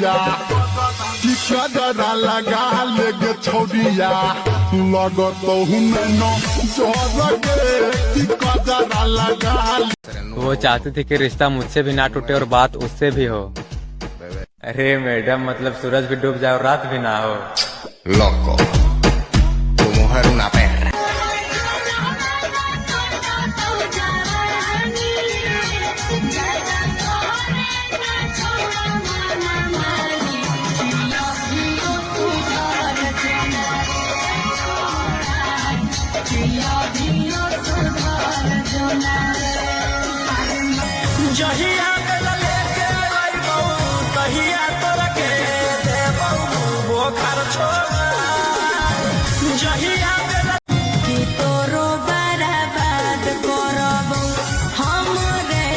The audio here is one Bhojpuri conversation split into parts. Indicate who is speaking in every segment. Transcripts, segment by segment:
Speaker 1: छोड़िया कि कजरा लगा लेगे छोड़िया लगत न जोर गे कि कजरा लगा।
Speaker 2: वो चाहती थी कि रिश्ता मुझसे भी ना टूटे और बात उससे भी हो। अरे मैडम मतलब सूरज भी डूब जाए और रात भी ना हो।
Speaker 3: Loco, tu mujer una perra.
Speaker 4: जहिया बेला लेके आइबो तहिया तोरा के देबो बोखर छोड़ा। जहिया बेला
Speaker 5: कि तोरो बर्बाद करबो हम रे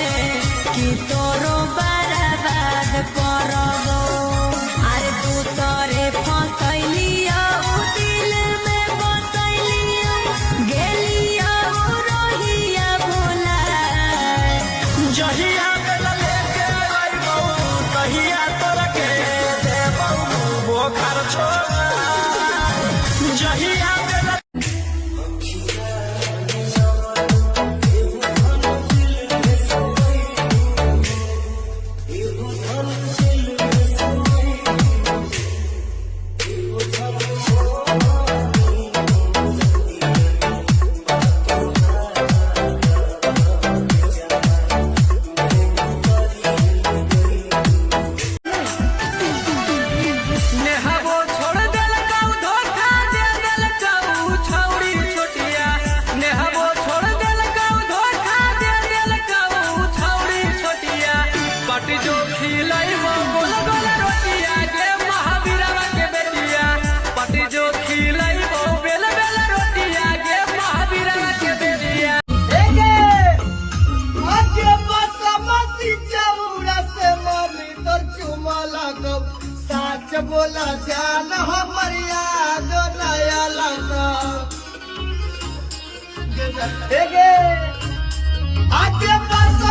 Speaker 5: कि तोरो बर्बाद करबो। अरे तू तोरे फसैलिया दिल में बसैलिया गेलिया रहिया भोला।
Speaker 4: जहिया बेला लेके आइबो तहिया तोरा के देबो बोखर छोड़ा। जहिया बेला नेहाबो छोड़ देलका धोखा दे देलका छौड़ी छोटिया। नेहाबो छोड़ देलका धोखा दे देलका छौड़ी छोटिया। पटी जो खिलैबो गोल गोल रोटिया गे महावीरवा के बेटिया। पटी जो खिलैबो बेल बेल रोटिया गे महावीरवा के बेटिया।
Speaker 6: आगे बासमती चौड़ा से मम्मी तोर चुमा लगो साच बोला जान हमर याद नया लगो। आगे बास